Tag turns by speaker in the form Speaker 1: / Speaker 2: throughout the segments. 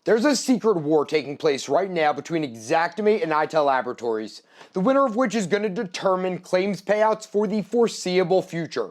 Speaker 1: There's a secret war taking place right now between Xactimate and Itel Laboratories, the winner of which is going to determine claims payouts for the foreseeable future.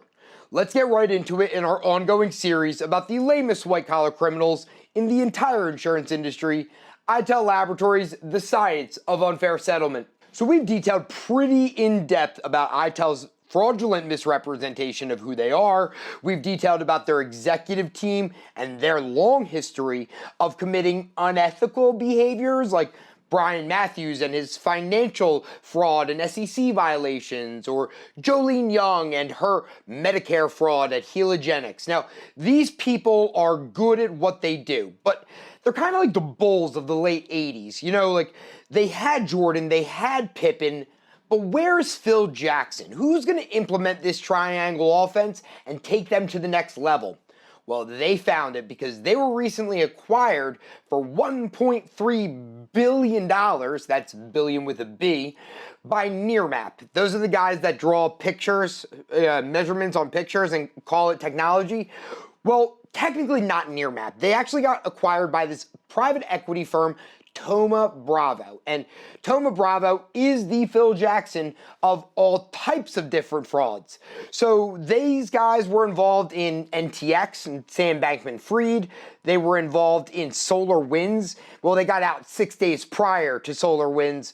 Speaker 1: Let's get right into it in our ongoing series about the lamest white-collar criminals in the entire insurance industry, Itel Laboratories, the science of unfair settlement. So we've detailed pretty in-depth about Itel's fraudulent misrepresentation of who they are. We've detailed about their executive team and their long history of committing unethical behaviors like Brian Matthews and his financial fraud and SEC violations, or Jolene Young and her Medicare fraud at Helogenics. Now, these people are good at what they do, but they're kind of like the Bulls of the late 80s. You know, like they had Jordan, they had Pippen, but where's Phil Jackson? Who's going to implement this triangle offense and take them to the next level? Well, they found it because they were recently acquired for $1.3 billion, that's billion with a B, by Nearmap. Those are the guys that draw pictures, measurements on pictures and call it technology. Well, technically not Nearmap. They actually got acquired by this private equity firm, Thoma Bravo. And Thoma Bravo is the Phil Jackson of all types of different frauds. So these guys were involved in NTX and Sam Bankman-Fried. They were involved in SolarWinds. Well, they got out 6 days prior to SolarWinds,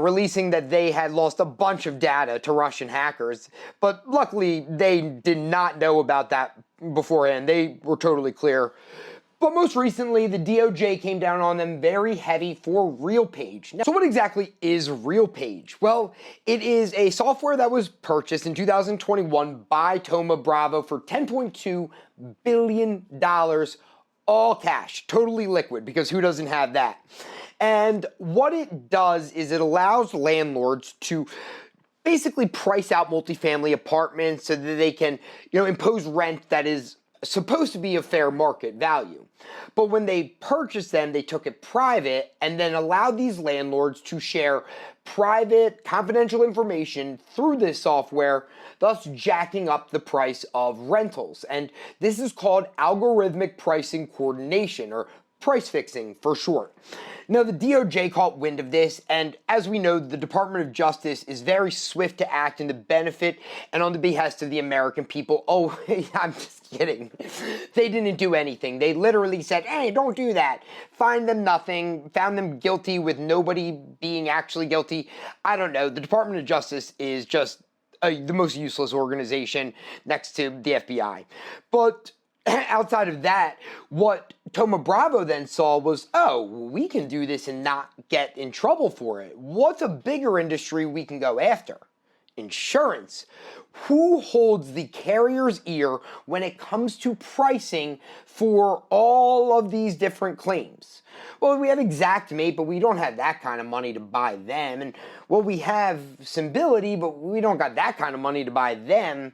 Speaker 1: releasing that they had lost a bunch of data to Russian hackers. But luckily, they did not know about that beforehand. They were totally clear. But most recently, the DOJ came down on them very heavy for RealPage. Now, so what exactly is RealPage? Well, it is a software that was purchased in 2021 by Thoma Bravo for $10.2 billion, all cash, totally liquid, because who doesn't have that? And what it does is it allows landlords to basically price out multifamily apartments so that they can, impose rent that is supposed to be a fair market value. But when they purchased them, they took it private and then allowed these landlords to share private, confidential information through this software, thus jacking up the price of rentals. And this is called algorithmic pricing coordination, or price fixing for short. Now, the DOJ caught wind of this, and as we know, the Department of Justice is very swift to act in the benefit and on the behest of the American people. Oh, I'm just kidding. They didn't do anything. They literally said, hey, don't do that. Fined them nothing, found them guilty with nobody being actually guilty. I don't know. The Department of Justice is just the most useless organization next to the FBI. But outside of that, what Thoma Bravo then saw was, oh, we can do this and not get in trouble for it. What's a bigger industry we can go after? Insurance. Who holds the carrier's ear when it comes to pricing for all of these different claims? Well, we have Xactimate, but we don't have that kind of money to buy them. And, well, we have Symbility, but we don't got that kind of money to buy them.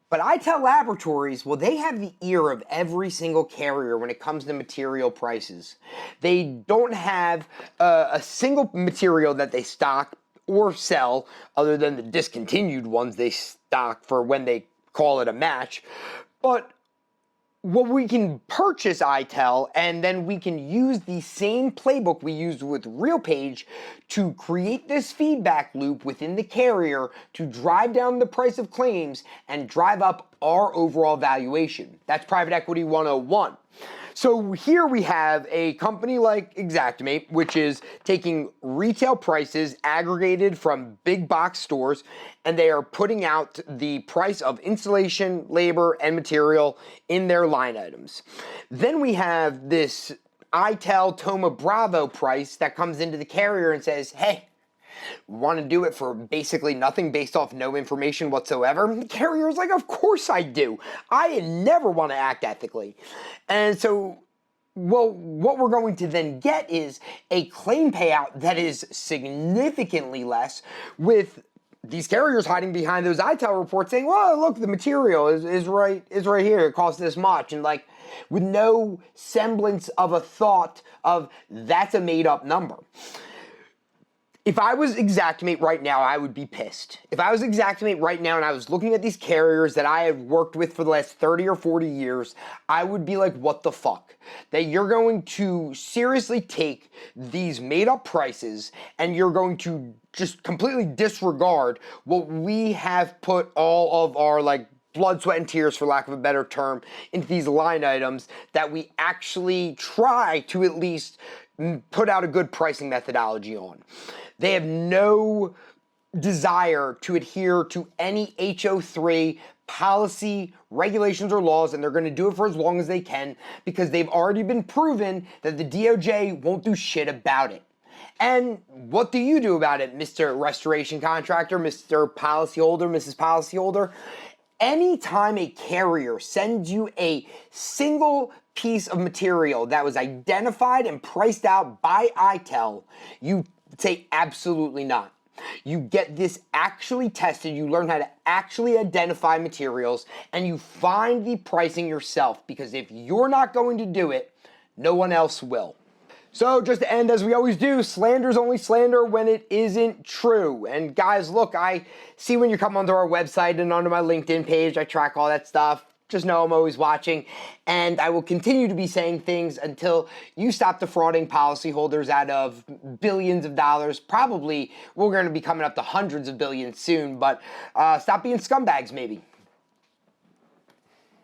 Speaker 1: But Itel Laboratories, well, they have the ear of every single carrier when it comes to material prices. They don't have a single material that they stock or sell, other than the discontinued ones they stock for when they call it a match. But well, we can purchase Itel, and then we can use the same playbook we used with RealPage to create this feedback loop within the carrier to drive down the price of claims and drive up our overall valuation. That's private equity 101. So here we have a company like Xactimate, which is taking retail prices aggregated from big box stores, and they are putting out the price of installation, labor, and material in their line items. Then we have this Itel Thoma Bravo price that comes into the carrier and says, hey, we want to do it for basically nothing based off no information whatsoever. The carrier is like, of course I do. I never want to act ethically. And so, well, what we're going to then get is a claim payout that is significantly less, with these carriers hiding behind those Itel reports saying, well, look, the material is right here. It costs this much. And like, with no semblance of a thought of that's a made up number. If I was Xactimate right now, I would be pissed. If I was Xactimate right now and I was looking at these carriers that I have worked with for the last 30 or 40 years, I would be like, what the fuck? That you're going to seriously take these made up prices and you're going to just completely disregard what we have put all of our blood, sweat, and tears, for lack of a better term, into these line items that we actually try to at least put out a good pricing methodology on. They have no desire to adhere to any HO3 policy, regulations, or laws, and they're going to do it for as long as they can because they've already been proven that the DOJ won't do shit about it. And what do you do about it, Mr. Restoration Contractor, Mr. Policyholder, Mrs. Policyholder? Anytime a carrier sends you a single piece of material that was identified and priced out by Itel, you say absolutely not. You get this actually tested, you learn how to actually identify materials, and you find the pricing yourself, because if you're not going to do it, no one else will. So just to end, as we always do, slander's only slander when it isn't true. And guys, look, I see when you come onto our website and onto my LinkedIn page, I track all that stuff. Just know I'm always watching, and I will continue to be saying things until you stop defrauding policyholders out of billions of dollars. Probably we're going to be coming up to hundreds of billions soon, but stop being scumbags maybe.